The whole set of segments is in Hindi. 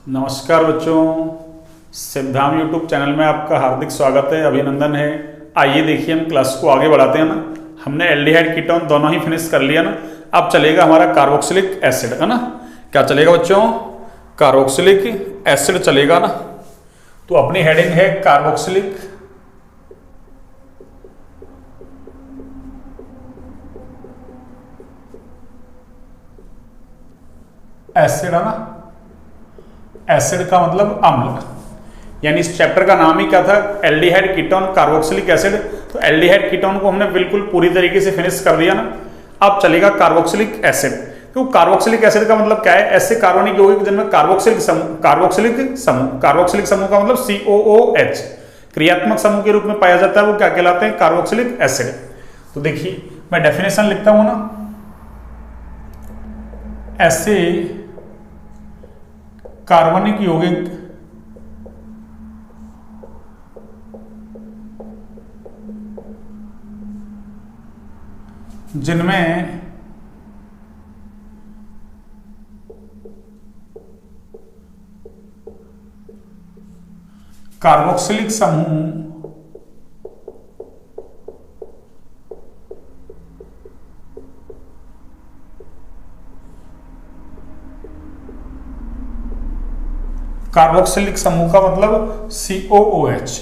नमस्कार बच्चों, सिद्धाम यूट्यूब चैनल में आपका हार्दिक स्वागत है, अभिनंदन है। आइए देखिए हम क्लास को आगे बढ़ाते हैं ना। हमने एल्डिहाइड कीटोन दोनों ही फिनिश कर लिया ना। अब चलेगा हमारा कार्बोक्सिलिक एसिड, है ना। क्या चलेगा बच्चों? कार्बोक्सिलिक एसिड चलेगा ना। तो अपनी हेडिंग है कार्बोक्सिलिक एसिड, है ना। एसिड का मतलब अम्ल, यानी इस चैप्टर का नाम ही क्या था? Aldehyde ketone carboxylic acid. तो एल्डिहाइड कीटोन को हमने बिल्कुल पूरी तरीके से फिनिश कर दिया ना। अब चलेगा कार्बोक्सिलिक एसिड। तो कार्बोक्सिलिक एसिड का मतलब क्या है? ऐसे कार्बनिक यौगिक जिनमें कार्बोक्सिलिक समूह का मतलब COOH क्रियात्मक समूह के रूप में पाया जाता है, वो क्या कहलाते हैं? Carboxylic acid. तो देखिए मैं डेफिनेशन लिखता हूं ना। ऐसे कार्बनिक यौगिक जिनमें कार्बोक्सिलिक समूह कार्बोक्सिलिक समूह का मतलब COOH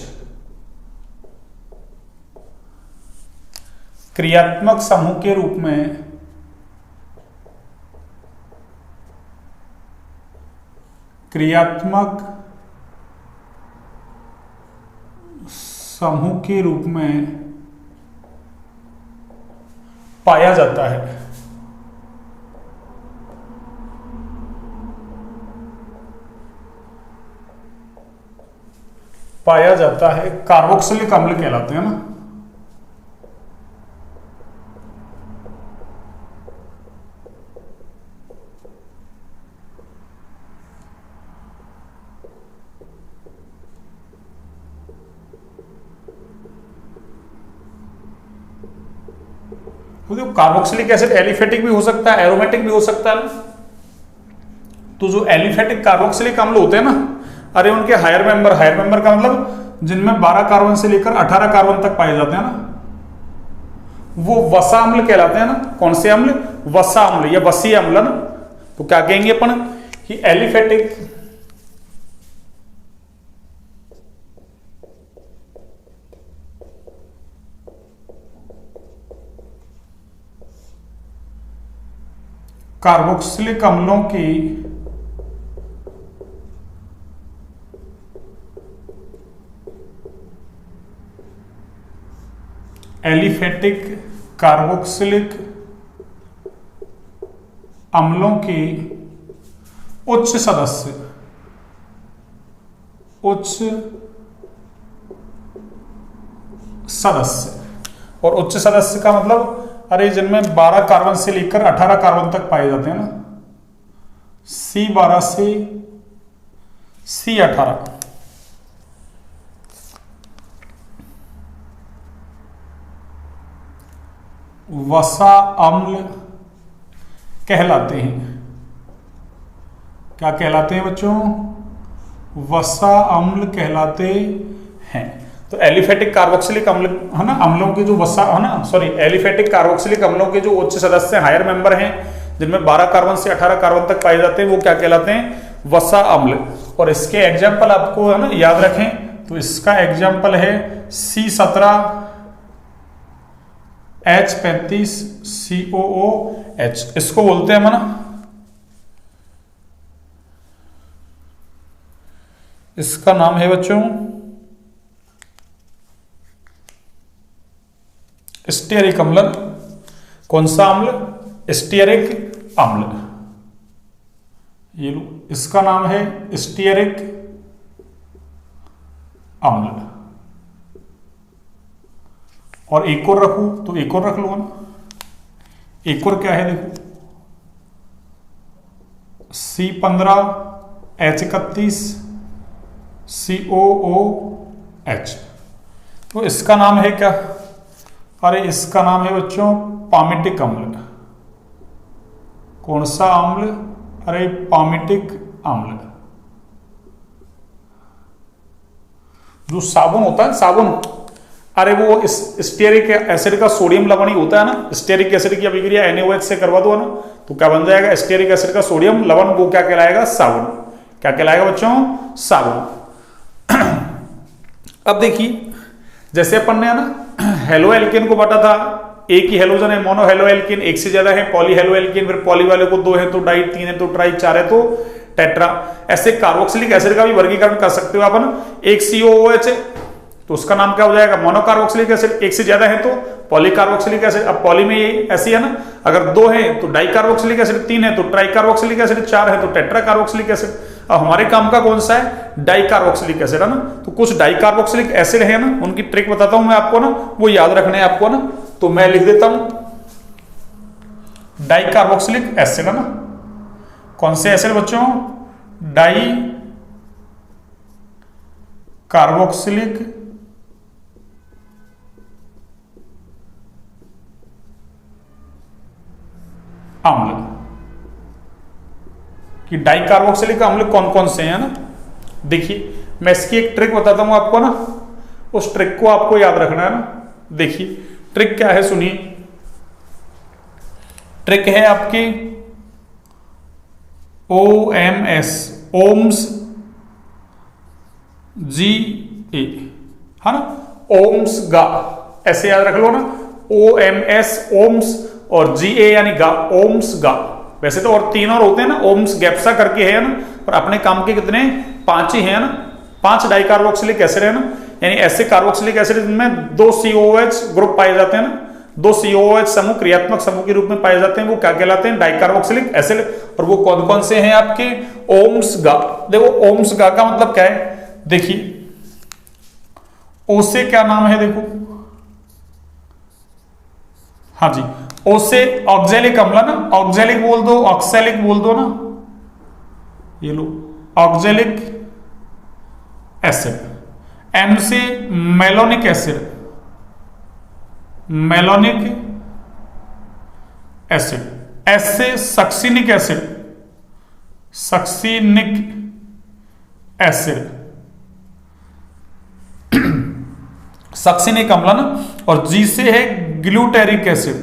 क्रियात्मक समूह के रूप में पाया जाता है। कार्बोक्सिलिक अम्ल कहलाते हैं ना। तो कार्बोक्सिलिक एसिड एलिफेटिक भी हो सकता है, एरोमेटिक भी हो सकता है ना। तो जो एलिफेटिक कार्बोक्सिलिक अम्ल होते हैं ना, अरे उनके हायर मेंबर का मतलब जिनमें 12 कार्बन से लेकर 18 कार्बन तक पाए जाते हैं ना, वो वसा अम्ल कहलाते हैं ना। कौन से अम्ल? वसा अम्ल या वसीय अम्ल ना। तो क्या कहेंगे अपन कि एलिफेटिक कार्बोक्सिलिक अम्लों की एलिफेटिक कार्बोक्सिलिक अम्लों की उच्च सदस्य और उच्च सदस्य का मतलब अरे जिनमें 12 कार्बन से लेकर 18 कार्बन तक पाए जाते हैं ना, C12 से C18 वसा अम्ल कहलाते हैं। क्या कहलाते हैं बच्चों? वसा अम्ल कहलाते हैं। तो एलिफेटिक कार्बोक्सिलिक अम्ल, है ना, अम्लों के जो वसा, है ना, एलिफेटिक कार्बोक्सिलिक अम्लों के जो उच्च सदस्य हायर मेंबर हैं जिनमें 12 कार्बन से 18 कार्बन तक पाए जाते हैं, वो क्या कहलाते हैं? वसा अम्ल। और इसके एग्जाम्पल आपको, है ना, याद रखें। तो इसका एग्जाम्पल है C17 H35 COOH। इसको बोलते हैं ना, इसका नाम है बच्चों स्टीयरिक अम्ल। कौन सा अम्ल? स्टीयरिक अम्ल। ये लो, इसका नाम है स्टीयरिक अम्ल। और एक और रखूं तो एक और रख लूंगा ना। एक और क्या है? देखो, C15 H31 COOH। तो इसका नाम है क्या? अरे इसका नाम है बच्चों पामिटिक अम्ल। कौन सा अम्ल? अरे पामिटिक अम्ल। जो साबुन होता है साबुन, अरे वो स्टेरिक एसिड का सोडियम लवण ही होता है ना। स्टेरिक एसिड की अभिक्रिया NaOH से करवा दो ना, तो क्या बन जाएगा? स्टेरिक एसिड का सोडियम लवण, वो क्या कहलाएगा? साबुन। क्या कहलाएगा बच्चों? साबुन। अब देखिए, जैसे अपन ने ना हेलो एल्केन को बांटा था, एक ही हेलोजन है मोनो हेलो एल्केन, एक से ज्यादा है पॉली हेलो एल्केन, फिर पॉली वाले को 2 है तो डाई, 3 है तो ट्राई, 4 है तो टेट्रा। ऐसे कार्बोक्सिलिक एसिड का भी वर्गीकरण कर सकते हो अपन। एक COOH है तो उसका नाम क्या हो जाएगा? Monocarboxylic acid. एक से ज्यादा है तो पॉलीकार्बोक्सिलिक एसिड। अब पॉली में ये ऐसी है ना, अगर 2 है तो डाई कार्बोक्सिलिक एसिड, 3 है तो ट्राई कार्बोक्सिलिक एसिड, 4 है तो टेट्रा कार्बोक्सिलिक एसिड। अब हमारे काम का कौन सा है? डाई कार्बोक्सिलिक एसिड है ना। तो कुछ डाई कार्बोक्सिलिक एसिड है ना, उनकी ट्रिक बताता हूं मैं आपको ना, वो याद रखने हैं आपको ना। तो मैं लिख देता हूं डाई कार्बोक्सिलिक एसिड है ना। कौन से एसिड बच्चों? डाई कार्बोक्सिलिक अम्ल। कि डाई कार्बोक्सिलिक अम्ल कौन कौन से हैं ना। देखिए, मैं इसकी एक ट्रिक बताता हूं आपको ना, उस ट्रिक को आपको याद रखना है ना। देखिए ट्रिक क्या है, सुनिए। ट्रिक है आपकी OMS, ओम्स GA है ना, ओम्स गा, ऐसे याद रख लो ना। OMS ओम्स और GA यानी गा, ओम्स गा। वैसे तो और 3 और होते हैं ना, ओम्स गैप्सा करके है ना, पर अपने काम के कितने? 5 ही है ना। 5 डाइकार्बोक्सिलिक एसिड है ना, यानी ऐसे कार्बोक्सिलिक एसिड में 2 COOH ग्रुप पाए जाते हैं ना, 2 COOH समूह क्रियात्मक समूह के रूप में पाए जाते हैं, वो क्या कहलाते हैं? Dicarboxylic acid. और वो कौन कौन से हैं आपके? ओम्स गा। देखो ओम्स गा का मतलब क्या है, देखिए ओ से क्या नाम है, देखो, हाँ जी, ओ से ऑक्जेलिक अम्ल ना, ऑक्जेलिक बोल दो, ऑक्सैलिक बोल दो ना, ये लो ऑक्जेलिक एसिड। एम से malonic acid, malonic acid. S से succinic acid, succinic acid, succinic अम्ल ना। और जी से है ग्लूटेरिक एसिड,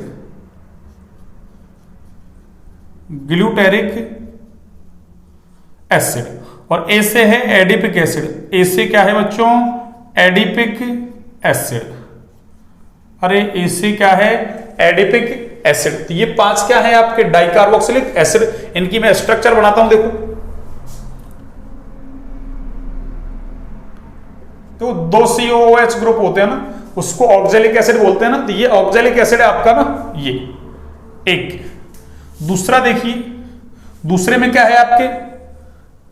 ग्लूटेरिक एसिड। और ए से है एडिपिक एसिड। ए से क्या है बच्चों? Adipic acid. अरे ए से क्या है? Adipic acid. तो ये 5 क्या है आपके? Dicarboxylic acid. इनकी मैं स्ट्रक्चर बनाता हूं, देखो। तो 2 COOH ग्रुप होते हैं ना, उसको ऑक्जेलिक एसिड बोलते हैं ना। तो ये ऑक्जेलिक एसिड है आपका ना, ये एक। दूसरा देखिए, दूसरे में क्या है आपके?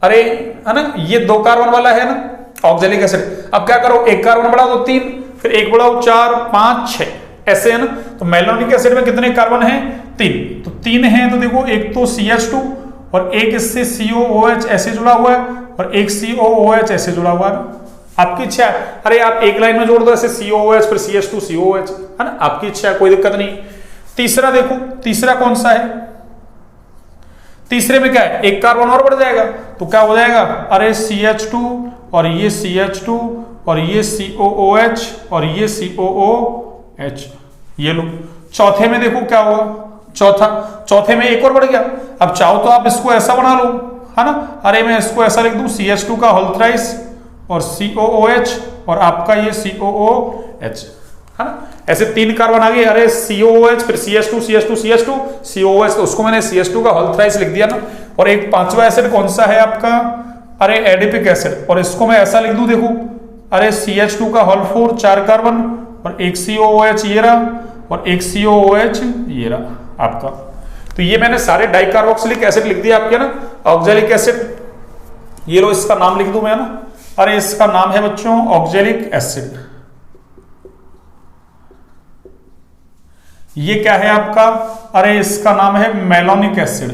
अरे है ना, ये 2 कार्बन वाला है ना ऑक्जेलिक एसिड। अब क्या करो, 1 कार्बन बढ़ा दो 3, फिर 1 बढ़ाओ 4 5 6, ऐसे है ना। तो मेलोनिक एसिड में कितने कार्बन हैं? 3। तो 3 हैं तो देखो, एक तो CH2 और एक इससे COOH ऐसे जुड़ा हुआ है, और एक COOH ऐसे जुड़ा हुआ है ना। आपकी इच्छा है, अरे आप एक लाइन में जोड़ दो ऐसे COOH फिर CH2 COOH, है ना, आपकी इच्छा है, कोई दिक्कत नहीं। तीसरा देखो, तीसरा कौन सा है? तीसरे में क्या है? 1 कार्बन और बढ़ जाएगा, तो क्या हो जाएगा? अरे CH2 और ये CH2 और ये COOH और ये COOH, ये लो। चौथे में देखो क्या होगा? चौथे में 1 और बढ़ गया। अब चाहो तो आप इसको ऐसा बना लो, है ना। अरे मैं इसको ऐसा लिख दूं, CH2 का होल थ्राइस और COOH और आपका ये COOH, है ना। ऐसे 3 कार्बन आ गए। अरे COOH फिर CH2 CH2 CH2 COOH, तो उसको मैंने CH2 का होल थ्राइस लिख दिया ना। और एक 5वां एसिड कौन सा है आपका? अरे एडिपिक एसिड। और इसको मैं ऐसा लिख दूं, देखो, अरे CH2 का होल 4 4 कार्बन और एक COOH ये रहा और एक COOH ये रहा आपका। तो ये मैंने सारे डाइकार्बोक्सिलिक एसिड लिख दिया आपके ना, ऑक्जेलिक एसिड। ये लो, इसका नाम लिख दूं मैं ना। अरे इसका नाम है बच्चों ऑक्जेलिक एसिड। ये क्या है आपका? अरे इसका नाम है मेलोनिक एसिड।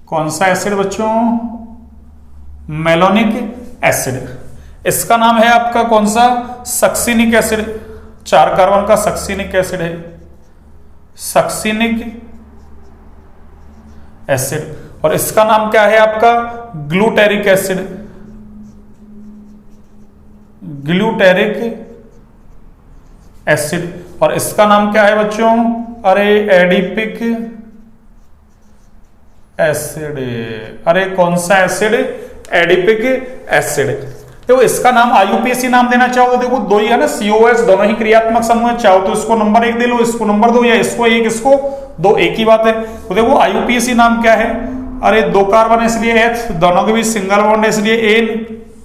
कौन सा एसिड बच्चों? Malonic acid. इसका नाम है आपका कौन सा? Succinic acid. 4 कार्बन का सक्सिनिक एसिड है, सक्सिनिक एसिड, और इसका नाम क्या है आपका ग्लूटेरिक एसिड, ग्लूटेरिक एसिड। और इसका नाम क्या है बच्चों, अरे एडिपिक एसिड। अरे कौन सा एसिड, एडिपिक एसिड। देखो इसका नाम आईयूपीएसी नाम देना चाहो, देखो दो ही है ना, COS दोनों ही क्रियात्मक समूह है, चाहो तो इसको नंबर 1 दे लो, इसको नंबर 2, या इसको 1 इसको 2, एक ही बात है। तो देखो आईयूपीएसी नाम क्या है, अरे 2 कार्बन इसलिए H, दोनों के बीच सिंगल बॉन्ड इसलिए N,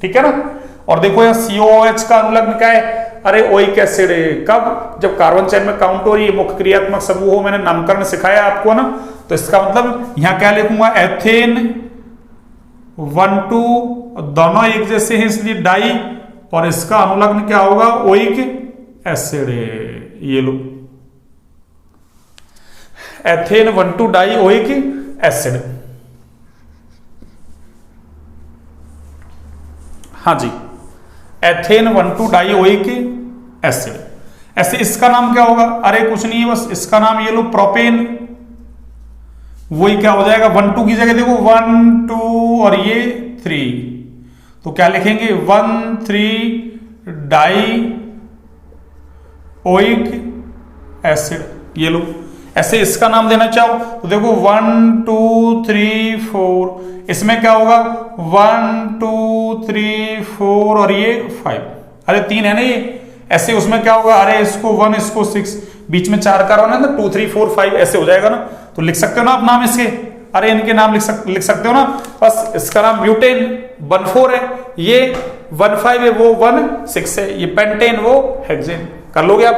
ठीक है ना। और देखो यहाँ COOH का अनुलग्न क्या है, अरे ओइक एसिड। कब, जब कार्बन चेन में काउंट हो रही है मुख्य क्रियात्मक समूह हो, मैंने नामकरण सिखाया आपको ना, तो इसका मतलब यहाँ क्या लिखूंगा, एथेन 1 2, दोनों एक जैसे हैं इसलिए डाई, और इसका अनुलग्न क्या होगा, ओइक एसिड। ये लो एथेन 1 2 डाई ओइक एसिड। हाँ जी, एथेन 1 2 डाई ओइक एसिड। ऐसे इसका नाम क्या होगा, अरे कुछ नहीं है, बस इसका नाम ये लो प्रोपेन। वही क्या हो जाएगा, 1 2 की जगह देखो 1 2 और ये 3, तो क्या लिखेंगे 1 3 डाई ओइक एसिड। ये लो ऐसे इसका नाम देना चाहो तो देखो 1 2 3 4, इसमें क्या होगा 1 2 3 4 और ये 5, अरे 3 है ना ये। ऐसे उसमें क्या होगा, अरे इसको 1 इसको 6, बीच में 4 कार्बन है ना, 2 3 4 5 ऐसे हो जाएगा ना। तो लिख सकते हो ना आप नाम इसके, अरे इनके नाम लिख सकते हो ना। बस इसका नाम ब्यूटेन 1 4 है, ये 1 5 है, वो 1 6 है, ये पेंटेन वो हेक्सेन। कर लोगे आप,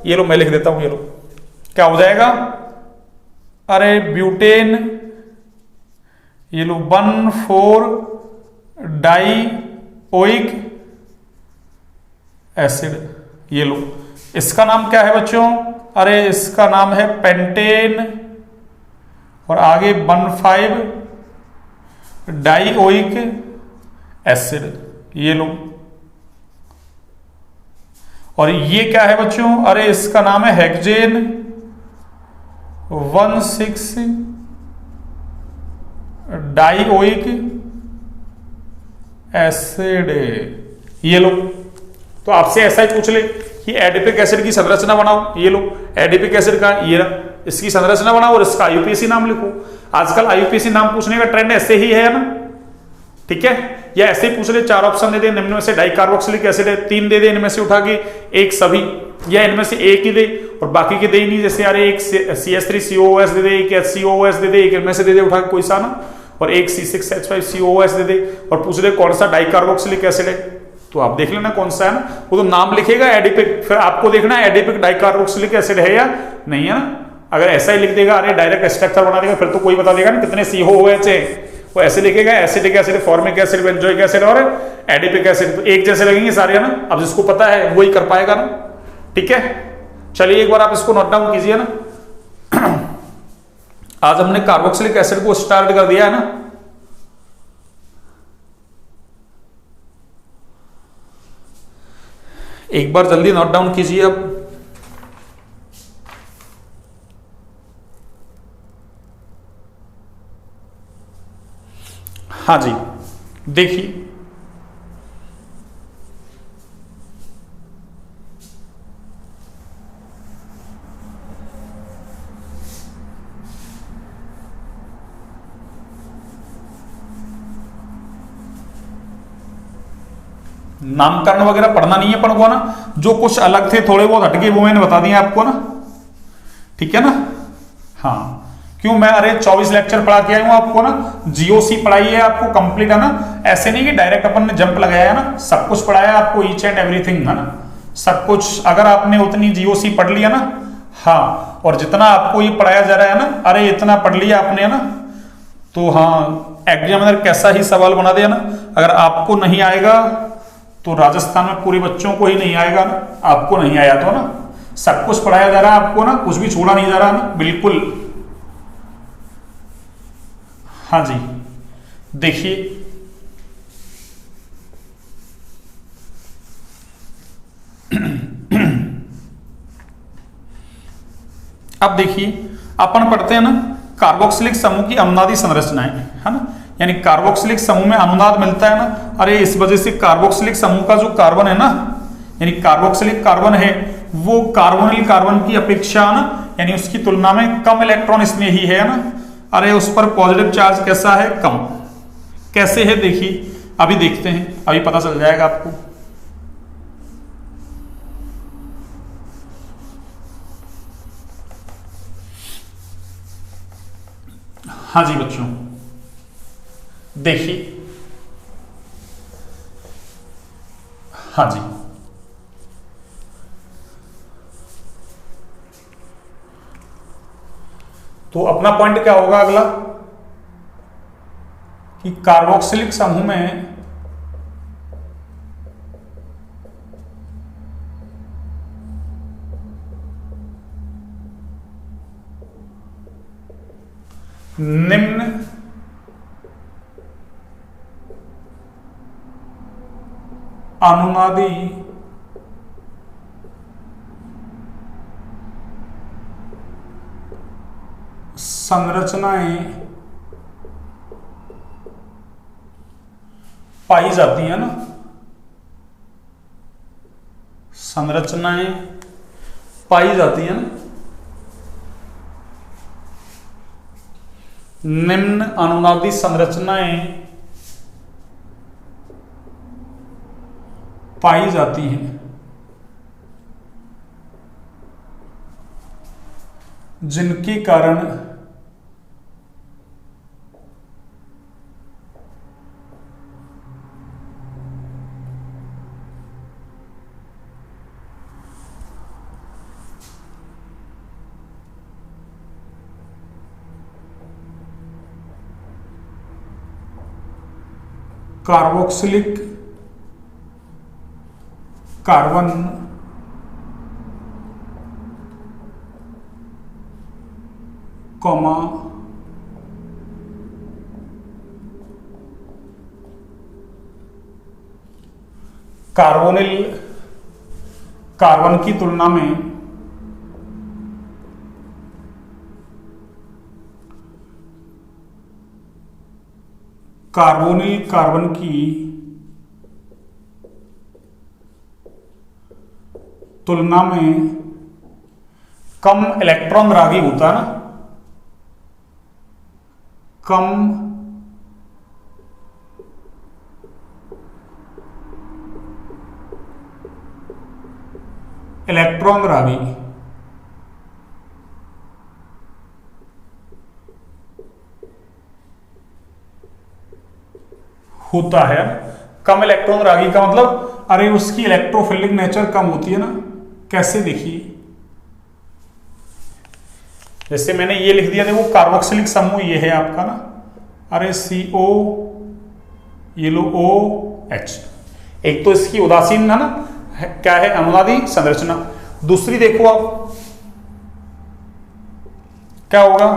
ये लो मैं लिख देता हूं, ये लो क्या हो जाएगा, अरे ब्यूटेन ये लो 1 4 डाई ओइक एसिड। ये लो इसका नाम क्या है बच्चों, अरे इसका नाम है पेंटेन, और आगे 1 5 डाई ओइक एसिड। ये लो, और ये क्या है बच्चों, अरे इसका नाम है हेक्सेन 1 6 डाई ओइक एसिड। ये लो, तो आपसे ऐसा ही पूछ ले कि एडिपिक एसिड की संरचना बनाओ, ये लो एडिपिक एसिड का ये इसकी संरचना बनाओ और इसका आईयूपीएसी नाम लिखो। आजकल आईयूपीएसी नाम पूछने का ट्रेंड ऐसे ही है ना, ठीक है। या ऐसे ही पूछ ले, 4 ऑप्शन दे दे, निम्न में से डाइकार्बोक्सिलिक एसिड है, 3 दे दे इनमें से उठा के, एक सभी, या इनमें से एक ही दे और बाकी के दे ही नहीं। जैसे यार एक CH3COOS दे दे, एक HCOOS दे दे, एक इनमें से दे दे उठा के कोई सा ना, और एक C6H5COOS दे दे, और पूछ ले कौन सा डाइकार्बोक्सिलिक एसिड है, तो आप देख लेना कौन सा है ना, वो तो नाम लिखेगा एडिपिक, फिर आपको देखना है एडिपिक डाइकार्बोक्सिलिक एसिड है या नहीं है ना। अगर ऐसा ही लिख देगा, अरे डायरेक्ट स्ट्रक्चर बना देगा, फिर तो कोई बता देगा ना कितने COOH है। वो ऐसे लिखेगा acidic acid, formic acid, benzoic acid और एडिपिक एसिड, तो एक जैसे लगेंगे सारे है ना। अब जिसको पता है वही कर पाएगा ना, ठीक है। चलिए एक बार आप इसको नोट डाउन कीजिए ना। आज हमने कार्बोक्सिलिक एसिड को स्टार्ट कर दिया है ना। एक बार जल्दी नोट डाउन कीजिए अब। हाँ जी, देखिए नामकरण वगैरह पढ़ना नहीं है अपन को ना, जो कुछ अलग थे थोड़े बहुत हटके वो मैंने बता दिया आपको ना, ठीक है ना। हाँ क्यों, मैं अरे 24 लेक्चर पढ़ा के आया हूं आपको ना, जीओसी पढ़ाई है आपको कंप्लीट है ना। ऐसे नहीं कि डायरेक्ट अपन ने जंप लगाया है ना, सब कुछ पढ़ाया आपको, ईच एंड एवरीथिंग है ना, सब कुछ। अगर आपने उतनी जीओसी पढ़ लिया ना, हाँ, और जितना आपको ये पढ़ाया जा रहा है ना, अरे इतना पढ़ लिया आपने ना, तो हाँ एग्जामिनर कैसा ही सवाल बना दिया ना। अगर आपको नहीं आएगा तो राजस्थान में पूरे बच्चों को ही नहीं आएगा ना, आपको नहीं आया तो ना, सब कुछ पढ़ाया जा रहा है आपको ना, कुछ भी छोड़ा नहीं जा रहा ना, बिल्कुल। हाँ जी, देखिए अब देखिए अपन पढ़ते हैं ना कार्बोक्सिलिक समूह की अनुनादी संरचनाएं, है ना, यानी कार्बोक्सिलिक समूह में अनुनाद मिलता है ना। अरे इस वजह से कार्बोक्सिलिक समूह का जो कार्बन है ना, यानी कार्बोक्सिलिक कार्बन है, वो कार्बोनिल कार्बन की अपेक्षा ना, यानी उसकी तुलना में कम इलेक्ट्रॉन इसमें ही है ना। अरे उस पर पॉजिटिव चार्ज कैसा है, कम। कैसे है देखिए, अभी देखते हैं, अभी पता चल जाएगा आपको। हाँ जी बच्चों, देखिए, हाँ जी, तो अपना पॉइंट क्या होगा अगला, कि कार्बोक्सिलिक समूह में निम्न अनुनादी संरचनाएं पाई जाती है ना, संरचनाएं पाई जाती है ना। निम्न अनुनादी संरचनाएं पाई जाती हैं जिनके कारण carboxylic carbon comma carbonyl carbon की तुलना में कार्बोनिल कार्बन की तुलना में कम इलेक्ट्रॉन रागी होता है ना, कम इलेक्ट्रॉन रागी होता है। कम इलेक्ट्रॉन रागी का मतलब, अरे उसकी इलेक्ट्रोफिलिक नेचर कम होती है ना। कैसे देखिए, जैसे मैंने ये लिख दिया, देखो कार्बोक्सिलिक समूह ये है आपका ना, अरे CO, ये लो OH। एक तो इसकी उदासीन है ना, क्या है, अनुनादी संरचना। दूसरी देखो आप क्या होगा,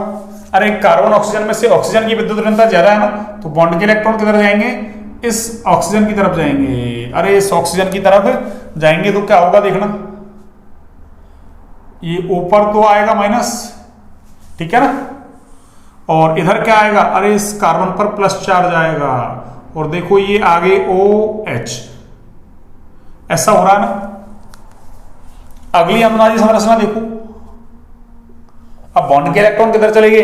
अरे कार्बन ऑक्सीजन में से ऑक्सीजन की विद्युत ऋणता ज्यादा है ना, तो बॉन्ड के इलेक्ट्रॉन किधर जाएंगे, इस ऑक्सीजन की तरफ जाएंगे। अरे इस ऑक्सीजन की तरफ जाएंगे तो क्या होगा देखना, ये ऊपर तो आएगा माइनस, ठीक है ना, और इधर क्या आएगा, अरे इस कार्बन पर प्लस चार्ज आएगा, और देखो ये आगे OH। ऐसा हो रहा है ना। अगली अनुनादी संरचना देखो, अब बॉन्ड के इलेक्ट्रॉन किधर चले गए,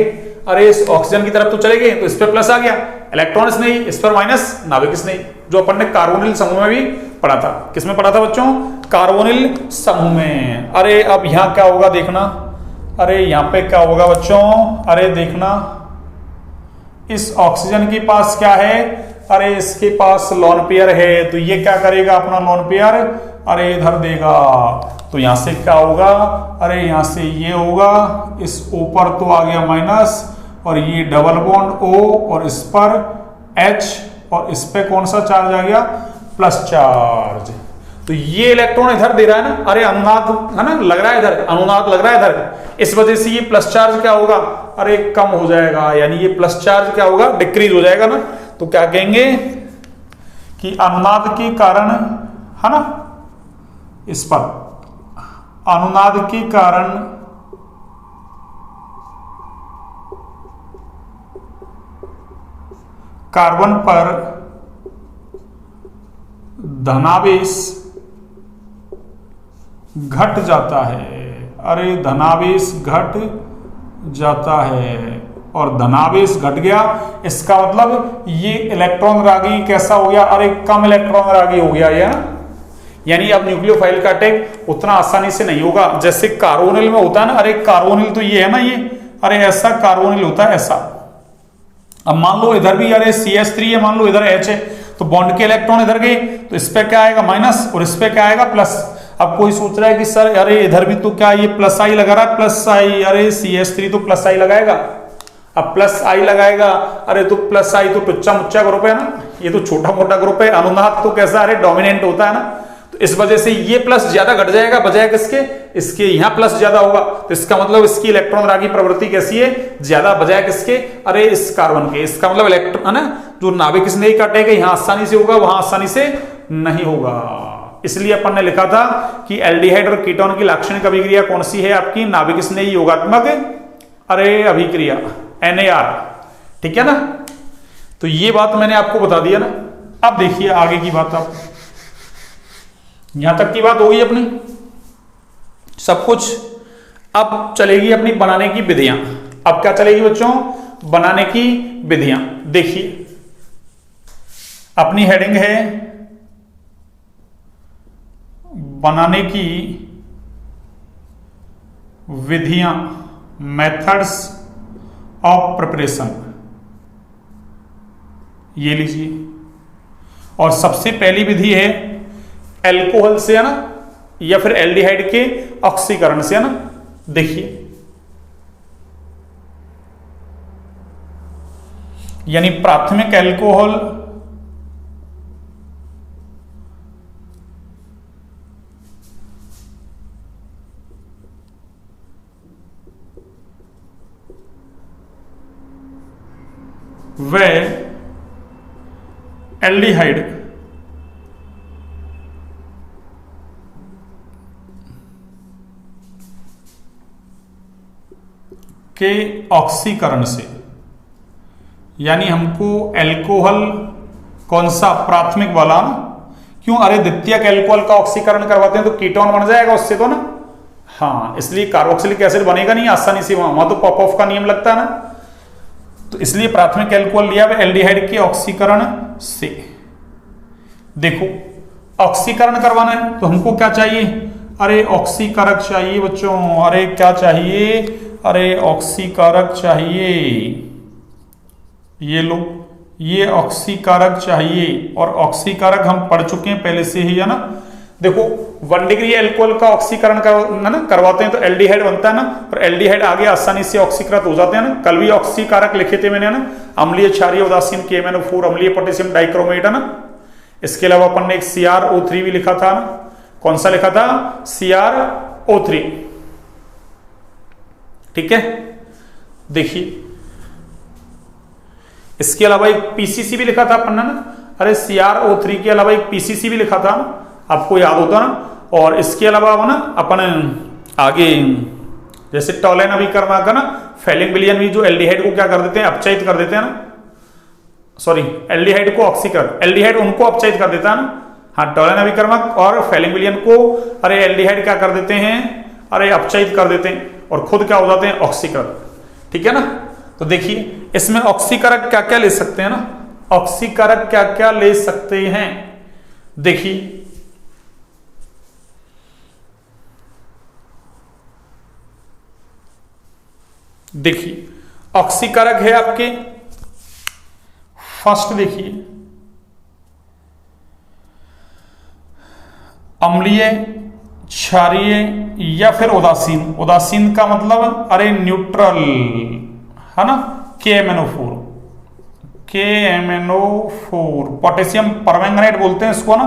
अरे इस ऑक्सीजन की तरफ तो चले गए, तो इस पर प्लस आ गया, इलेक्ट्रॉन इस नहीं, इस पर माइनस, नाभिक इस नहीं, जो अपन ने कार्बोनिल समूह में भी पढ़ा था। किसमें पढ़ा था बच्चों, कार्बोनिल समूह में। अरे अब यहां क्या होगा देखना, अरे यहां पे क्या होगा बच्चों, अरे देखना, इस ऑक्सीजन के पास क्या है, अरे इसके पास लोन पेयर है, तो ये क्या करेगा अपना लोन पेयर, अरे इधर देगा, तो यहां से क्या होगा, अरे यहां से ये होगा, इस ऊपर तो आ गया माइनस, और ये डबल बॉन्ड O, और इस पर H, और इस पे कौन सा चार्ज आ गया, प्लस चार्ज। तो ये इलेक्ट्रॉन इधर दे रहा है ना, अरे अनुनाद है ना, लग रहा है इधर, अनुनाद लग रहा है इधर, इस वजह से ये प्लस चार्ज क्या होगा, अरे कम हो जाएगा, यानी ये प्लस चार्ज क्या होगा, डिक्रीज हो जाएगा ना। तो क्या कहेंगे कि अनुनाद के कारण, है ना, इस पर अनुनाद के कारण कार्बन पर धनावेश घट जाता है। अरे धनावेश घट जाता है और धनावेश घट गया, इसका मतलब ये इलेक्ट्रॉन रागी कैसा हो गया? अरे कम इलेक्ट्रॉन रागी हो गया ये ना। यानी अब न्यूक्लियोफाइल का अटैक उतना आसानी से नहीं होगा जैसे कार्बोनिल में होता है ना। अरे कार्बोनिल तो ये है ना, ये अरे ऐसा कार्बोनिल होता है ऐसा। अब मान लो इधर भी अरे CH3 है, मान लो इधर H है, तो बॉन्ड के इलेक्ट्रॉन इधर गए तो इस पे क्या आएगा? माइनस, और इस पे क्या आएगा? प्लस। अब कोई सोच रहा है कि सर अरे इधर भी तो क्या ये प्लस आई लगा रहा है, प्लस आई, अरे CH3 तो प्लस आई लगाएगा। अब प्लस आई लगाएगा, अरे तो प्लस आई तो टुच्चा मुच्चा ग्रुप है ना, ये तो छोटा मोटा ग्रुप है। अनुनाद तो कैसा अरे डोमिनेंट होता है ना, तो इस वजह से ये प्लस ज्यादा घट जाएगा बजाय किसके? इसके यहाँ प्लस ज्यादा होगा, तो इसका मतलब इसकी इलेक्ट्रॉन रागी प्रवृत्ति कैसी है? ज्यादा बजाय किसके? अरे इस कार्बन के। इसका मतलब इलेक्ट्रॉन है ना, जो नाभिक स्नेही का अटैक है यहाँ आसानी से होगा, वहां आसानी से नहीं होगा। इसलिए अपन ने लिखा था कि एल्डिहाइड और कीटोन की लाक्षणिक अभिक्रिया कौन सी है आपकी? नाभिक स्नेही योगात्मक अरे अभिक्रिया, NAR। ठीक है ना, तो ये बात मैंने आपको बता दिया ना। अब देखिए आगे की बात, आप यहां तक की बात होगी अपनी सब कुछ। अब चलेगी अपनी बनाने की विधियां। अब क्या चलेगी बच्चों? बनाने की विधियां। देखिए अपनी हेडिंग है बनाने की विधियां, मेथड्स ऑफ प्रिपरेशन, ये लीजिए। और सबसे पहली विधि है एल्कोहल से, है ना, या फिर एल्डिहाइड के ऑक्सीकरण से, है ना। देखिए यानी प्राथमिक एल्कोहल व एल्डिहाइड के ऑक्सीकरण से, यानी हमको एल्कोहल कौन सा? प्राथमिक वाला ना। क्यों? अरे द्वितीयक एल्कोहल का ऑक्सीकरण करवाते हैं तो कीटोन बन जाएगा उससे तो ना। हाँ, इसलिए कार्बोक्सिलिक एसिड बनेगा नहीं आसानी से, वहां तो पॉप-ऑफ का नियम लगता है ना। तो इसलिए प्राथमिक एल्कोहल लिया हुआ एल्डिहाइड के ऑक्सीकरण से। देखो ऑक्सीकरण करवाना है तो हमको क्या चाहिए? अरे ऑक्सीकारक चाहिए बच्चों। अरे क्या चाहिए? अरे ऑक्सीकारक चाहिए। ये लो, ये ऑक्सीकारक चाहिए। और ऑक्सीकारक हम पढ़ चुके हैं पहले से ही, है ना। देखो 1 डिग्री एल्कोहल का ऑक्सीकरण करवाते हैं तो एल्डिहाइड बनता है ना, और एल्डिहाइड आगे आसानी से ऑक्सीकृत हो जाते हैं ना। कल भी ऑक्सीकारक लिखे थे मैंने, ना, अम्लीय क्षारीय उदासीन KMnO4, अम्लीय पोटेशियम डाइक्रोमेट, है ना। इसके अलावा अपन ने एक CrO3 भी लिखा था ना। कौन सा लिखा था? CrO3। ठीक है, देखिए इसके अलावा एक PCC भी लिखा था अपन ने ना। अरे CrO3 के अलावा एक PCC भी लिखा था ना, आपको याद होता ना। और इसके अलावा ना अपन आगे जैसे टॉलेन अभिकर्मक का ना, फेलिंग विलियन भी, जो एल्डिहाइड को क्या कर देते हैं? अपचयित कर देते हैं ना। सॉरी, एल्डिहाइड को ऑक्सीकरण, एल्डिहाइड उनको अपचयित कर देता है ना। हाँ, टॉलेन अभिकर्मक और फेलिंग विलियन को अरे एल्डिहाइड क्या कर देते हैं? अरे अपचयित कर देते हैं और खुद क्या हो जाते हैं? ऑक्सीकृत। ठीक है ना। तो देखिए इसमें ऑक्सीकारक क्या क्या ले सकते हैं ना, ऑक्सीकारक क्या क्या ले सकते हैं। देखिए देखिए ऑक्सीकारक है आपके फर्स्ट, देखिए अम्लीय, क्षारीय या फिर उदासीन। उदासीन का मतलब अरे न्यूट्रल, है ना। KMnO4, पोटेशियम परमैंगनेट बोलते हैं इसको ना।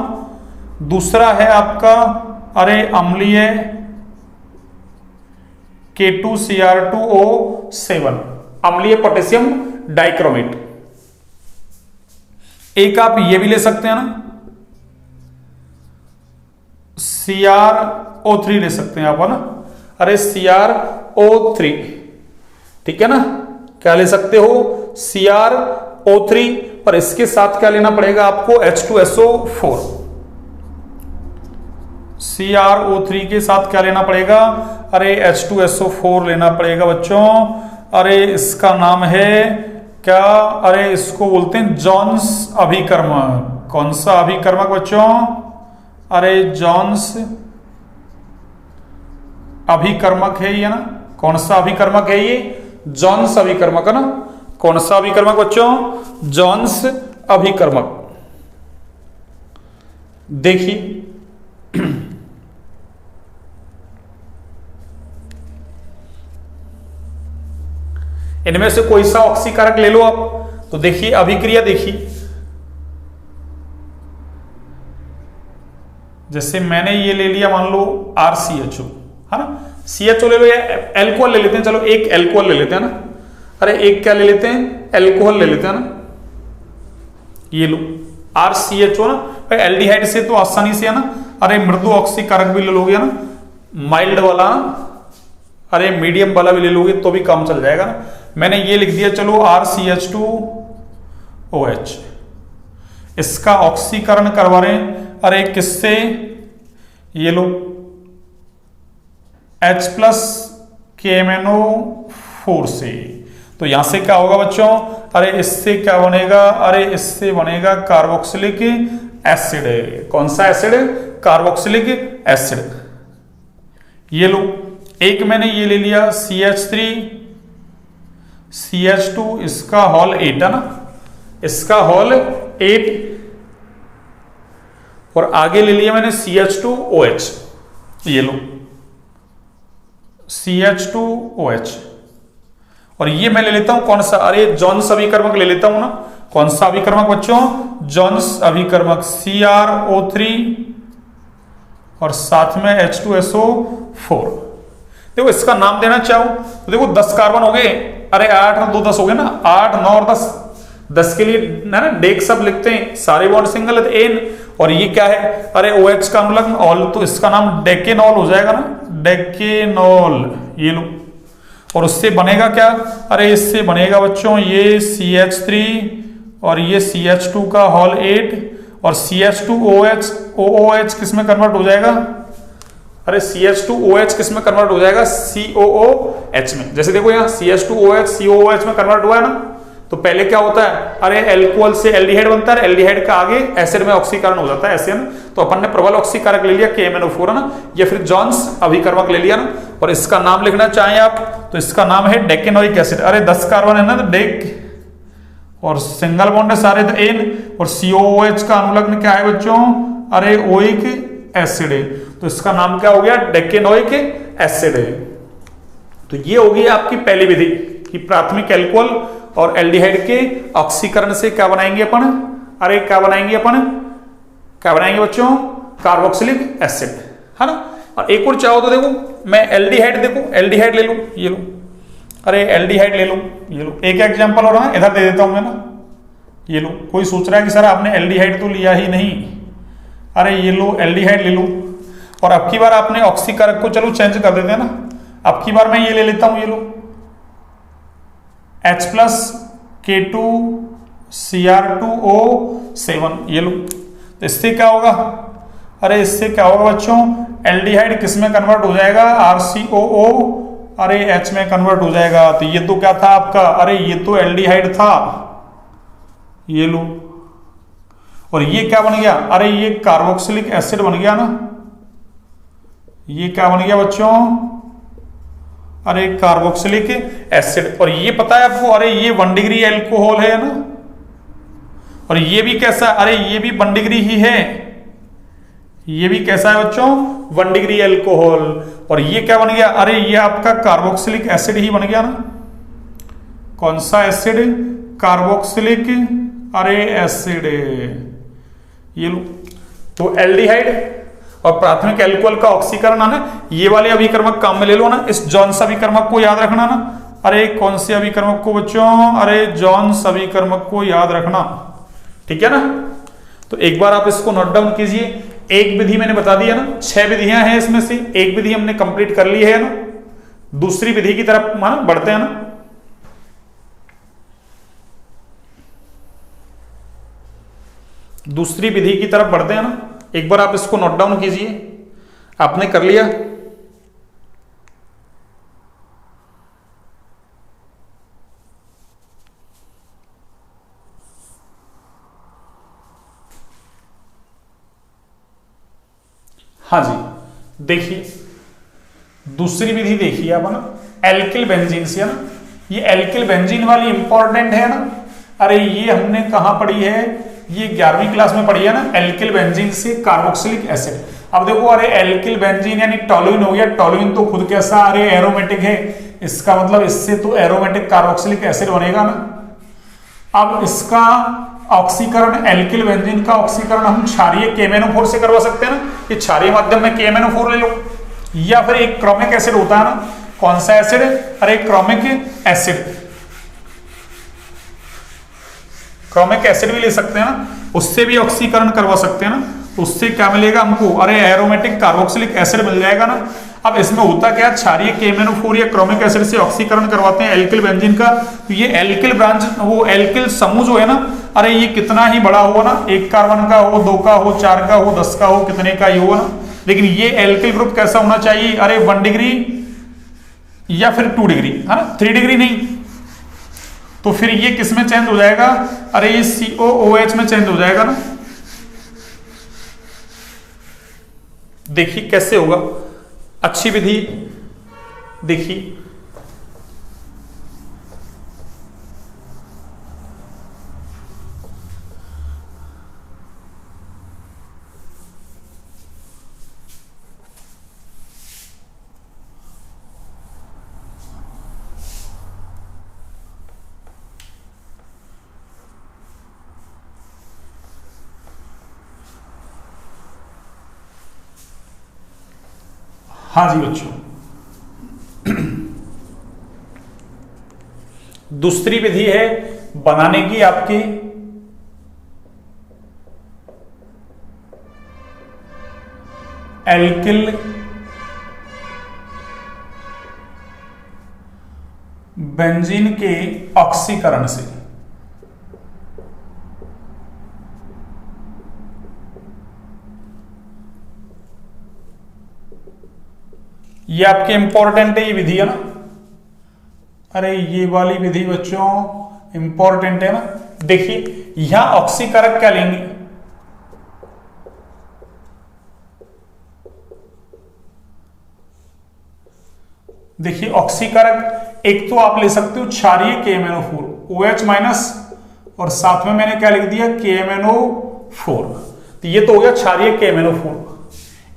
दूसरा है आपका अरे अम्लीय K2Cr2O7, अम्लीय पोटेशियम डाइक्रोमेट। एक आप ये भी ले सकते हैं ना, CrO3 ले सकते हैं आप, है ना। अरे CrO3, ठीक है ना। क्या ले सकते हो? CrO3। और इसके साथ क्या लेना पड़ेगा आपको, H2SO4। CrO3 के साथ क्या लेना पड़ेगा, अरे H2SO4 लेना पड़ेगा बच्चों। अरे इसका नाम है क्या, अरे इसको बोलते हैं जॉन्स अभिकर्मक। कौन सा अभिकर्मक बच्चों, अरे जॉन्स अभिकर्मक है ये ना। कौन सा अभिकर्मक है ये, जॉन्स अभिकर्मक है ना। कौन सा अभिकर्मक बच्चों, जॉन्स अभिकर्मक। देखिए इनमें से कोई सा ऑक्सीकारक ले लो आप, तो देखिए अभिक्रिया देखिए, जैसे मैंने ये ले लिया मान लो RCHO है ना, CHO ले लो या एल्कोहल ले लेते हैं, चलो एक एल्कोहल ले लेते हैं ना। अरे एक क्या ले लेते हैं, एल्कोहल ले लेते हैं ना। ये लो RCHO ना, भाई एल्डिहाइड से तो आसानी से है ना, अरे मृदु ऑक्सीकारक भी ले लोगे ना, माइल्ड वाला, अरे मीडियम वाला भी ले लोगे तो भी काम चल जाएगा ना। मैंने ये लिख दिया चलो RCH2OH, इसका ऑक्सीकरण करवा रहे हैं, अरे किससे, ये लो H+KMNO4 से। तो यहां से क्या होगा बच्चों, अरे इससे क्या बनेगा, अरे इससे बनेगा कार्बोक्सिलिक एसिड। कौन सा एसिड, कार्बोक्सिलिक एसिड। ये लो एक मैंने ये ले लिया CH3CH2, इसका हॉल 8 है ना, इसका हॉल 8, और आगे ले लिया मैंने CH2OH। ये लो CH2OH, और ये मैं ले लेता हूं कौन सा, अरे जॉन्स अभिकर्मक ले लेता हूं ना। कौन सा अभिकर्मक बच्चों, जॉन्स अभिकर्मक, CrO3 और साथ में H2SO4। देखो इसका नाम देना चाहो तो देखो 10 कार्बन हो गए, अरे 8 और 2 10 हो गए ना, 8 9 और 10, 10 के लिए ना डेक सब लिखते हैं, सारे बॉन्ड सिंगल है एन, और ये क्या है, अरे OH का अनुलग्न ऑल, तो इसका नाम डेकेनॉल हो जाएगा ना, डेकेनॉल। ये लो, और उससे बनेगा क्या, अरे इससे बनेगा बच्चों ये CH3 और ये CH2 का हॉल 8, और CH2OH OOH किस में कन्वर्ट हो जाएगा, अरे CH2OH किस में कन्वर्ट हो जाएगा, COOH में। जैसे देखो यहाँ CH2OH COOH में कन्वर्ट हुआ है ना, तो पहले क्या होता है, अरे एल्कोहल से एल्डिहाइड बनता है, एल्डिहाइड का आगे एसिड में ऑक्सीकरण हो जाता है ऐसे ना। तो अपन ने प्रबल ऑक्सीकारक ले लिया KMNO4 है ना, या फिर जॉन्स अभिकर्मक ले लिया ना, और इसका नाम लिखना चाहें आप तो इसका नाम है डेकेनोइक एसिड। अरे 10 कार्बन है ना, तो डेक, और सिंगल बॉन्ड है सारे एन, और COOH का अनुलग्न क्या है बच्चों, अरे ओइक एसिड है, तो इसका नाम क्या हो गया, डेकेनोइक एसिड है। तो ये होगी आपकी पहली विधि कि प्राथमिक एल्कोहल और एल्डिहाइड के ऑक्सीकरण से क्या बनाएंगे अपन, अरे क्या बनाएंगे अपन, क्या बनाएंगे बच्चों, कार्बोक्सिलिक एसिड है ना। और एक और चाहो तो देखो मैं एल्डिहाइड, देखो एल्डिहाइड ले लो, ये लो, अरे एल्डिहाइड ले लो, ये लो, एक एग्जांपल और है इधर दे देता हूं मैं ना। ये लो, कोई सोच रहा है कि सर आपने एल्डिहाइड तो लिया ही नहीं, अरे ये लो एल्डिहाइड ले लो, और अब की बार आपने ऑक्सीकारक को चलो चेंज कर देते हैं ना, अब की बार मैं ये ले लेता हूं, ये लो H+K2Cr2O7, ये लो। तो इससे क्या होगा, अरे इससे क्या होगा बच्चों, एल्डिहाइड किस में कन्वर्ट हो जाएगा, RCOO, अरे H में कन्वर्ट हो जाएगा। तो ये तो क्या था आपका, अरे ये तो एल्डिहाइड था, ये लो, और ये क्या बन गया, अरे ये कार्बोक्सिलिक एसिड बन गया ना, ये क्या बन गया बच्चों, अरे कार्बोक्सिलिक एसिड। और ये पता है आपको, अरे ये 1 डिग्री एल्कोहल है ना, और ये भी कैसा, अरे ये भी 1 डिग्री ही है, ये भी कैसा है बच्चों, 1 डिग्री एल्कोहल। और ये क्या बन गया, अरे ये आपका कार्बोक्सिलिक एसिड ही बन गया ना। कौन सा एसिड, कार्बोक्सिलिक, अरे एसिड, ये लो। तो एल्डिहाइड और प्राथमिक एल्कोहल का ऑक्सीकरण आना, ये वाले अभिकर्मक काम में ले लो ना। इस जॉन्स अभिकर्मक को याद रखना ना, अरे कौन से अभिकर्मक को बच्चों, अरे जॉन्स अभिकर्मक को याद रखना, ठीक है ना। तो एक बार आप इसको नोट डाउन कीजिए। एक विधि मैंने बता दिया ना, 6 विधियां हैं इसमें से एक विधि हमने कंप्लीट कर ली है ना। दूसरी विधि की तरफ माना बढ़ते हैं ना। दूसरी विधि की तरफ बढ़ते हैं ना, एक बार आप इसको नोट डाउन कीजिए। आपने कर लिया? हाँ जी, देखिए दूसरी विधि देखिए आप ना, एल्किल बेंजीन से है ना, ये एल्किल बेंजीन वाली इंपॉर्टेंट है ना। अरे ये हमने कहां पढ़ी है, ये 11वीं क्लास में पढ़ी है ना, एल्किल बेंजीन से कार्बोक्सिलिक एसिड। अब देखो, अरे एल्किल बेंजीन यानी टोलुइन हो गया, टोलुइन तो खुद कैसा, अरे एरोमेटिक है, इसका मतलब इससे तो एरोमेटिक कार्बोक्सिलिक एसिड बनेगा ना। अब इसका ऑक्सीकरण, एल्किल बेंजीन का ऑक्सीकरण हम क्षारीय KMnO4 से करवा सकते हैं ना, ये क्षारीय माध्यम में KMnO4 ले लो, या फिर एक क्रोमिक एसिड होता है ना, कौन सा एसिड? अरे क्रोमिक एसिड, क्रोमिक एसिड भी ले सकते हैं ना, उससे भी ऑक्सीकरण करवा सकते हैं ना। उससे क्या मिलेगा हमको? अरे एरोमेटिक कार्बोक्सिलिक एसिड मिल जाएगा ना। अब इसमें होता क्या है, क्षारीय KMnO4 या क्रोमिक एसिड से ऑक्सीकरण करवाते हैं एल्किल बेंजीन का, तो ये एल्किल ब्रांच, वो एल्किल समूह जो है ना, अरे ये कितना ही बड़ा हो ना, 1 कार्बन का हो, 2 का हो, 4 का हो, 10 का हो, कितने का ही हो ना, लेकिन ये एल्किल ग्रुप कैसा होना चाहिए? अरे 1 डिग्री या फिर 2 डिग्री, है ना, 3 डिग्री नहीं। तो फिर ये किस में चेंज हो जाएगा? अरे ये COOH में चेंज हो जाएगा ना। देखिए कैसे होगा, अच्छी विधि देखिए। हाँ जी बच्चों, दूसरी विधि है बनाने की आपकी एल्किल बेंजीन के ऑक्सीकरण से। ये आपके इंपॉर्टेंट है, ये विधि है ना। अरे ये वाली विधि बच्चों इंपॉर्टेंट है ना। देखिए यहां ऑक्सीकारक क्या लेंगे? देखिए ऑक्सीकारक एक तो आप ले सकते हो क्षारीय KMnO4 OH माइनस, और साथ में मैंने क्या लिख दिया KMnO4, तो ये तो हो गया क्षारीय KMnO4।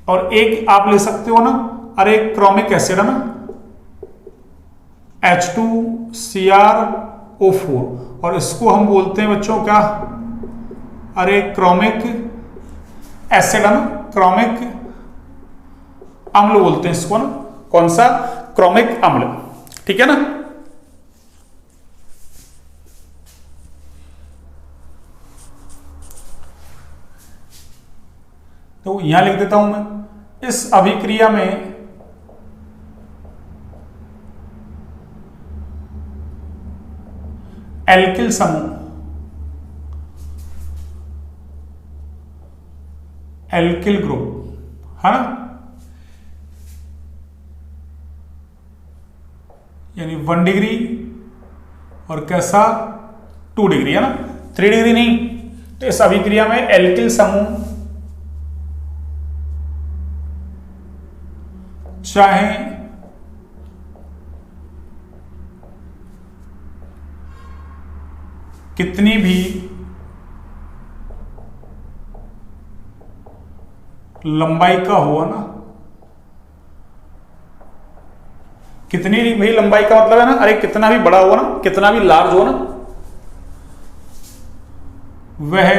और एक आप ले सकते हो ना, अरे क्रोमिक एसिड है ना, H2CrO4, और इसको हम बोलते हैं बच्चों क्या? अरे क्रोमिक एसिड है ना, क्रोमिक अम्ल बोलते हैं इसको ना। कौन सा? क्रोमिक अम्ल, ठीक है ना। तो यहां लिख देता हूं मैं, इस अभिक्रिया में एल्किल समूह, एल्किल ग्रुप है ना, यानी 1 डिग्री और कैसा 2 डिग्री है ना, 3 डिग्री नहीं। तो इस अभिक्रिया में एल्किल समूह चाहे कितनी भी लंबाई का हो ना, कितनी भी लंबाई का मतलब है ना, अरे कितना भी बड़ा हो ना, कितना भी लार्ज हो ना, वह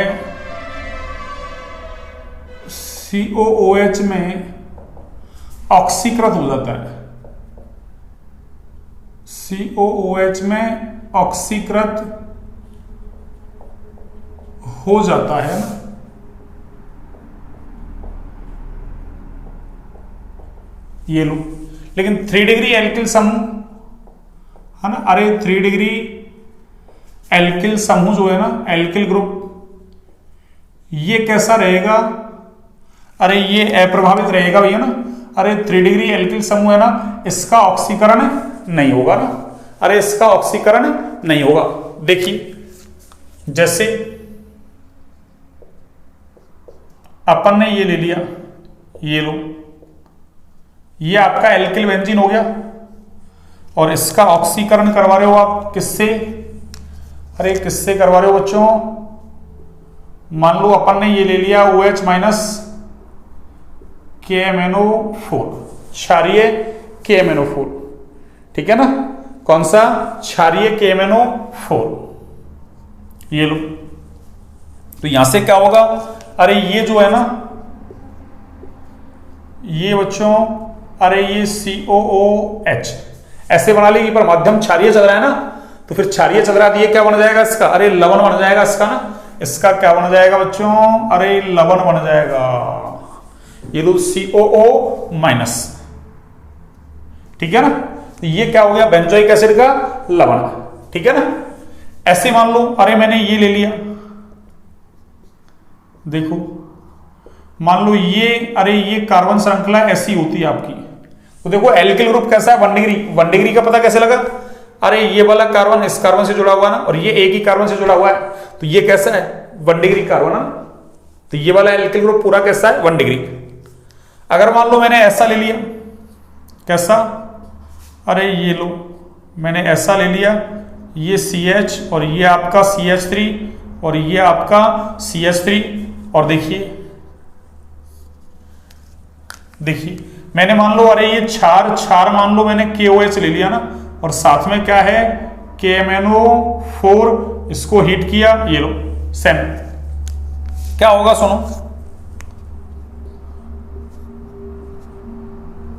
COOH में ऑक्सीकृत हो जाता है। COOH में ऑक्सीकृत हो जाता है ना। ये लो, लेकिन 3 डिग्री एल्किल समूह है ना, अरे 3 डिग्री एल्किल समूह जो है ना, एल्किल ग्रुप, ये कैसा रहेगा, अरे ये अप्रभावित रहेगा भैया ना। अरे 3 डिग्री एल्किल समूह है ना, इसका ऑक्सीकरण नहीं होगा ना, अरे इसका ऑक्सीकरण नहीं होगा। देखिए जैसे अपन ने ये ले लिया, ये लो, ये आपका एल्किल बेंजीन हो गया और इसका ऑक्सीकरण करवा रहे हो आप किससे, अरे किससे करवा रहे हो बच्चों, मान लो अपन ने ये ले लिया OH माइनस KMnO4, क्षारीय KMnO4, ठीक है ना, कौन सा, क्षारीय KMnO4, ये लो। तो यहां से क्या होगा, अरे ये जो है ना, ये बच्चों, अरे ये COOH ऐसे बना लेगी, पर माध्यम क्षारीय चल रहा है ना, तो फिर क्षारीय चल रहा है, ये क्या बन जाएगा इसका, अरे लवण बन जाएगा इसका ना, इसका क्या बन जाएगा बच्चों, अरे लवण बन जाएगा, ये लो COO माइनस, ठीक है ना। तो ये क्या हो गया, बेंजोइक एसिड का लवण, ठीक है ना। ऐसे मान लो, अरे मैंने ये ले लिया, देखो मान लो ये, अरे ये कार्बन श्रृंखला ऐसी होती है आपकी, तो देखो एल्किल ग्रुप कैसा है, 1 डिग्री, 1 डिग्री का पता कैसे लगा, अरे ये वाला कार्बन इस कार्बन से जुड़ा हुआ ना, और ये एक ही कार्बन से जुड़ा हुआ है, तो ये कैसा है 1 डिग्री कार्बन है, तो ये वाला एल्किल ग्रुप पूरा कैसा है 1 डिग्री। अगर मान लो मैंने ऐसा ले लिया, कैसा, अरे ये लो मैंने ऐसा ले लिया, ये CH और ये आपका CH3 और ये आपका CH3, और देखिए मैंने मान लो, अरे ये क्षार मान लो मैंने KOH ले लिया ना, और साथ में क्या है KMnO4, इसको हीट किया, ये लो सेम, क्या होगा सुनो,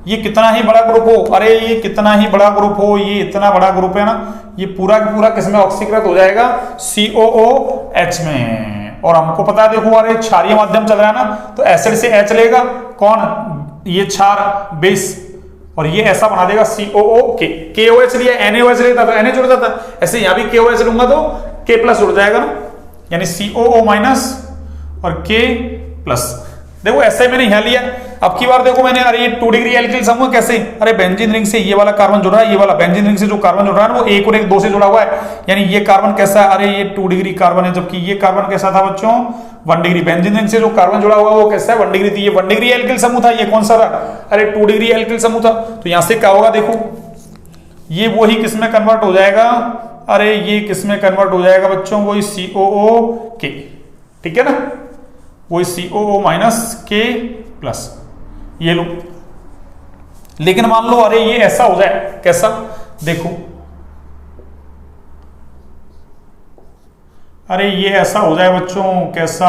ये कितना ही बड़ा ग्रुप हो, अरे ये कितना ही बड़ा ग्रुप हो, ये इतना बड़ा ग्रुप है ना, ये पूरा का पूरा किसमें ऑक्सीकृत हो जाएगा, COOH में। और हमको पता है, देखो अरे क्षारीय माध्यम चल रहा है ना, तो एसिड से H लेगा, कौन, ये क्षार बेस, और ये ऐसा बना देगा COOK, KOH लिया, NaOH लेता तो Na जुड़ जाता, ऐसे यहां भी KOH लूंगा तो K प्लस जुड़ जाएगा ना, यानी COO माइनस और K प्लस। देखो ऐसे मैंने यहां लिया, अब की बार देखो मैंने, अरे ये 2 डिग्री एल्किल समूह कैसे, अरे बेंजीन रिंग से ये वाला कार्बन जुड़ रहा है, ये वाला बेंजीन रिंग से जो कार्बन जुड़ रहा है ना, वो 1 और 1 2 से जुड़ा हुआ है, यानी ये कार्बन कैसा है, अरे ये 2 डिग्री कार्बन है, जबकि ये कार्बन कैसा था बच्चों 1 डिग्री, बेंजीन रिंग से जो कार्बन जुड़ा हुआ है वो कैसा है 1 डिग्री, थी ये 1 डिग्री एल्किल समूह था, ये कौन सा था, अरे 2 डिग्री एल्किल समूह था। तो यहां से क्या होगा, देखो ये वही किसमें कन्वर्ट हो जाएगा, अरे ये किसमें कन्वर्ट हो जाएगा बच्चों, वही COOK, ठीक है ना, वही COO माइनस K प्लस, ये लो। लेकिन मान लो अरे ये ऐसा हो जाए, कैसा, देखो अरे ये ऐसा हो जाए बच्चों, कैसा,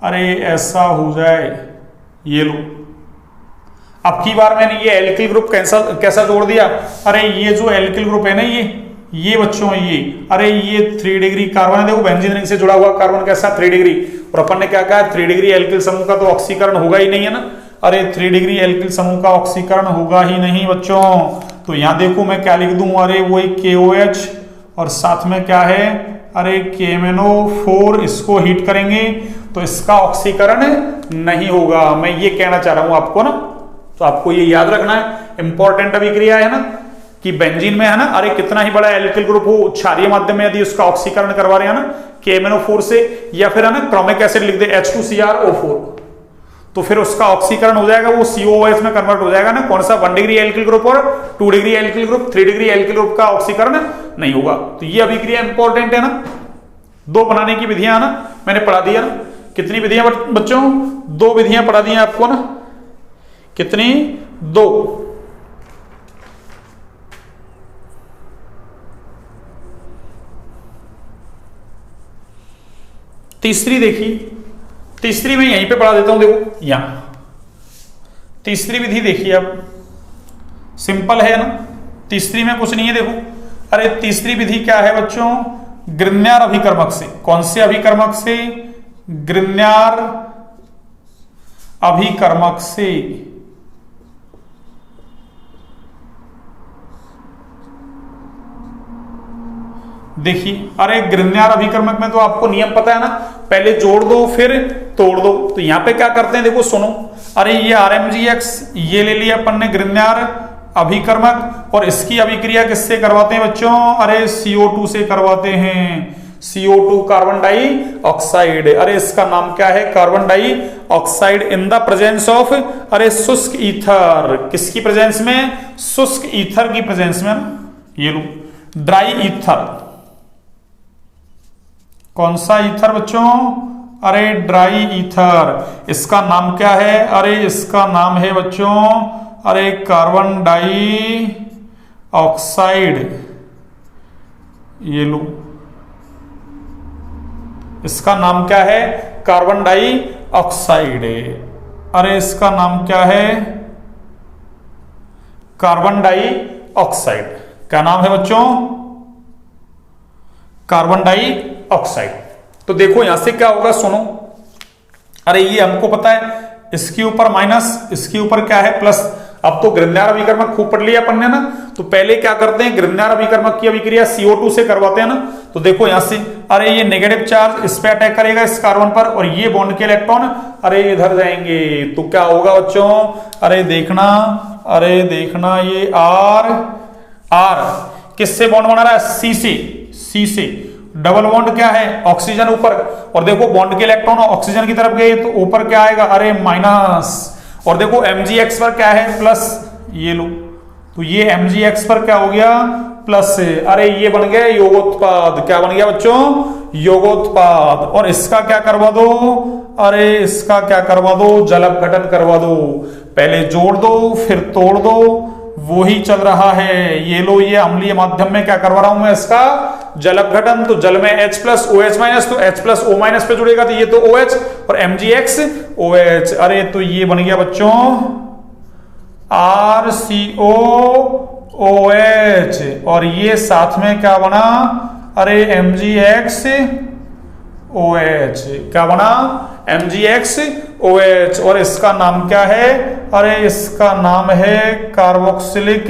अरे ऐसा हो जाए, ये लो। अब की बार मैंने ये एल्किल ग्रुप कैसा जोड़ दिया, अरे ये जो एल्किल ग्रुप है ना, ये बच्चों, ये अरे ये 3 डिग्री कार्बन है, देखो बेंजीन रिंग से जुड़ा हुआ कार्बन कैसा 3 डिग्री, और अपन ने क्या कहा 3 डिग्री एल्किल समूह का तो ऑक्सीकरण होगा ही नहीं है ना, अरे 3 डिग्री एल्किल समूह का ऑक्सीकरण होगा ही नहीं बच्चों। तो यहां देखो मैं क्या लिख दूं, अरे वही KOH और साथ में क्या है, अरे KMnO4, इसको हीट करेंगे तो इसका ऑक्सीकरण नहीं होगा। मैं ये कहना चाह रहा हूं आपको ना, तो आपको ये याद रखना है, इंपॉर्टेंट अभिक्रिया है ना, कि बेंजीन में है ना, अरे कितना ही बड़ा एल्किल ग्रुप हो, क्षारीय माध्यम में यदि उसका ऑक्सीकरण करवा रहे हैं ना KMnO4 से, या फिर है ना क्रोमिक एसिड लिख दे H2CrO4, तो फिर उसका ऑक्सीकरण हो जाएगा, वो COOH में कन्वर्ट हो जाएगा ना, कौन सा 1 डिग्री एल्किल ग्रुप और 2 degree alkyl group, 3 degree alkyl group का ऑक्सीकरण नहीं होगा। तो ये अभिक्रिया इंपॉर्टेंट है ना, 2 बनाने की विधियां ना मैंने पढ़ा दिया ना, कितनी विधियां बच्चों, 2 विधियां पढ़ा दी आपको ना, कितनी, 2। तीसरी देखिए, तीसरी में यहीं पे पढ़ा देता हूं, देखो यहां तीसरी विधि देखिए, अब सिंपल है ना, तीसरी में कुछ नहीं है, देखो अरे तीसरी विधि क्या है बच्चों, ग्रिग्नार अभिकर्मक से, कौन से अभिकर्मक से, ग्रिग्नार अभिकर्मक से देखिए, अरे ग्रिग्नार अभिकर्मक में तो आपको नियम पता है ना, पहले जोड़ दो फिर तोड़ दो। तो यहाँ पे क्या करते हैं, देखो सुनो, अरे ये RMGX ये ले लिया अपन ने ग्रिग्नार अभिकर्मक, और इसकी अभिक्रिया किससे करवाते हैं बच्चों, अरे CO2 से करवाते हैं, CO2 कार्बन डाई ऑक्साइड। अरे इसका नाम क्या है, carbon dioxide in the presence of, अरे शुष्क ईथर, किसकी प्रेजेंस में, शुष्क ईथर की प्रेजेंस में। ये लो ड्राई ईथर, कौन सा ईथर बच्चों, अरे ड्राई ईथर, इसका नाम क्या है, अरे इसका नाम है बच्चों, अरे कार्बन डाई ऑक्साइड। ये लो, इसका नाम क्या है, कार्बन डाई ऑक्साइड। अरे इसका नाम क्या है, कार्बन डाई ऑक्साइड। क्या नाम है बच्चों, कार्बन डाई ऑक्साइड। तो देखो यहां से क्या होगा, सुनो, अरे ये हमको पता है, इसके ऊपर माइनस, इसके ऊपर क्या है प्लस। अब तो ग्रिग्नार अभिकर्मक खूब पढ़ लिया अपन ने ना, तो पहले क्या करते हैं, ग्रिग्नार अभिकर्मक की अभिक्रिया CO2 से करवाते हैं ना। तो देखो यहां से, अरे ये नेगेटिव चार्ज इस पे अटैक करेगा, इस कार्बन पर, और ये बॉन्ड के इलेक्ट्रॉन अरे इधर जाएंगे। तो क्या होगा बच्चों, अरे देखना ये R किससे बॉन्ड बना रहा है, C से। डबल बॉन्ड क्या है, ऑक्सीजन ऊपर, और देखो बॉन्ड के इलेक्ट्रॉन ऑक्सीजन की तरफ गए तो ऊपर क्या आएगा, अरे माइनस। और देखो MgX पर क्या है, प्लस। ये लो, तो ये MgX पर क्या हो गया, प्लस से। अरे ये बन गया योगोत्पाद। क्या बन गया बच्चों, योगोत्पाद। और इसका क्या करवा दो, अरे इसका क्या करवा दो, जल अपघटन करवा दो। पहले जोड़ दो फिर तोड़ दो, वो ही चल रहा है। ये लो, ये अम्लीय माध्यम में क्या करवा रहा हूं मैं, इसका जल अपघटन। तो जल में H प्लस OH माइनस, तो H प्लस O माइनस पे जुड़ेगा, तो ये तो OH और MgX OH। अरे तो ये बन गया बच्चों RCOOH, और ये साथ में क्या बना, अरे MgX OH। क्या बना, MgX OH। और इसका नाम क्या है, अरे इसका नाम है कार्बोक्सिलिक,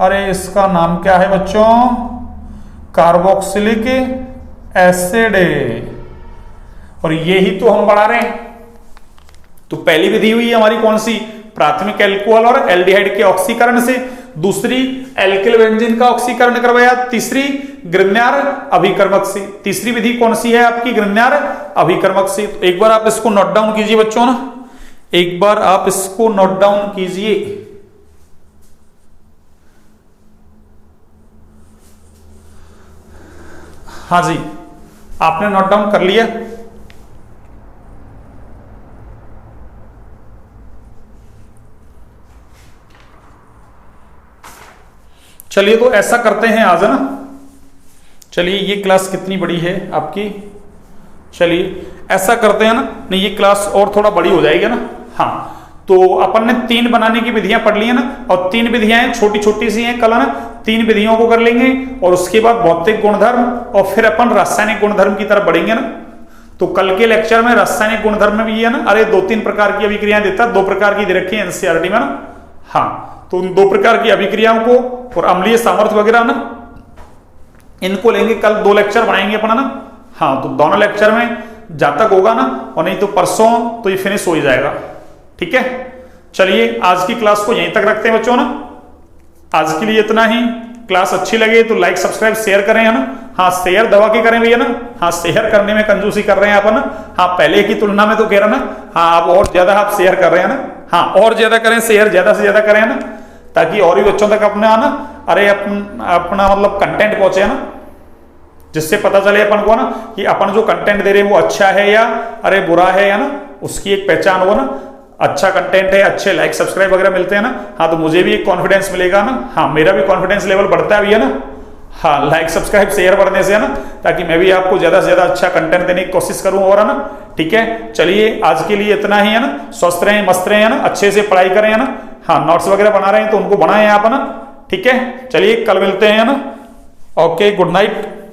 अरे इसका नाम क्या है बच्चों, कार्बोक्सिलिक एसिड। और ये ही तो हम बढ़ा रहे हैं। तो पहली विधि हुई हमारी कौन सी, प्राथमिक एल्कोहल और एल्डिहाइड के ऑक्सीकरण से, दूसरी एल्किल बेंजीन का ऑक्सीकरण करवाया, तीसरी ग्रिग्नार अभिकर्मक से। तीसरी विधि कौन सी है आपकी, ग्रिग्नार अभिकर्मक से। तो एक बार आप इसको नोट डाउन कीजिए बच्चों ना, एक बार आप इसको नोट डाउन कीजिए। हाँ जी, आपने नोट डाउन कर लिया। चलिए तो ऐसा करते हैं आज, है ना। चलिए ये क्लास कितनी बड़ी है आपकी, चलिए ऐसा करते हैं ना, नहीं ये क्लास और थोड़ा बड़ी हो जाएगी ना। हाँ, तो अपन ने 3 बनाने की विधियां पढ़ ली है ना, और 3 विधियां छोटी छोटी सी हैं। कल है ना 3 विधियों को कर लेंगे, और उसके बाद भौतिक गुणधर्म, और फिर अपन रासायनिक गुणधर्म की तरफ बढ़ेंगे ना। तो कल के लेक्चर में रासायनिक गुणधर्म में भी है ना, अरे 2-3 प्रकार की अभिक्रियाएं देता, 2 प्रकार की दे रखी है NCERT में ना। हाँ, तो उन 2 प्रकार की अभिक्रियाओं को और अम्लीय सामर्थ्य वगैरह ना, इनको लेंगे कल। 2 लेक्चर बनाएंगे अपन ना। हाँ, तो दोनों लेक्चर में जब तक होगा ना, और नहीं तो परसों तो ये फिनिश हो ही जाएगा। ठीक है, चलिए आज की क्लास को यहीं तक रखते हैं बच्चों ना। आज के लिए इतना ही। क्लास अच्छी लगे तो लाइक सब्सक्राइब शेयर करें, है ना। हाँ, शेयर दबा के करें भैया ना। हाँ, शेयर करने में कंजूसी कर रहे हैं अपन ना। हाँ, पहले की तुलना में तो कह रहा ना। हाँ, आप और ज्यादा आप शेयर कर रहे हैं ना। हाँ, और ज्यादा करें शेयर, ज्यादा से ज्यादा करें ना, ताकि और भी बच्चों तक अपने आना, अरे अपना मतलब कंटेंट पहुंचे ना, जिससे पता चले अपन को ना कि अपन जो कंटेंट दे रहे हैं वो अच्छा है या अरे बुरा है, या ना उसकी एक पहचान हो ना। अच्छा कंटेंट है, अच्छे लाइक सब्सक्राइब वगैरह मिलते हैं ना। हाँ, तो मुझे भी एक कॉन्फिडेंस मिलेगा ना। हाँ, मेरा भी कॉन्फिडेंस लेवल बढ़ता भी है ना। हाँ, लाइक सब्सक्राइब शेयर बढ़ने से, है ना, ताकि मैं भी आपको ज्यादा से ज्यादा अच्छा कंटेंट देने की कोशिश करूं, और है ना। ठीक है, चलिए आज के लिए इतना ही, है ना। स्वस्थ रहें, मस्त रहें, है ना, अच्छे से पढ़ाई करें, है ना। हाँ, नोट्स वगैरह बना रहे हैं तो उनको बनाएं आप, है ना। ठीक है, चलिए कल मिलते हैं, है ना। Okay, good night.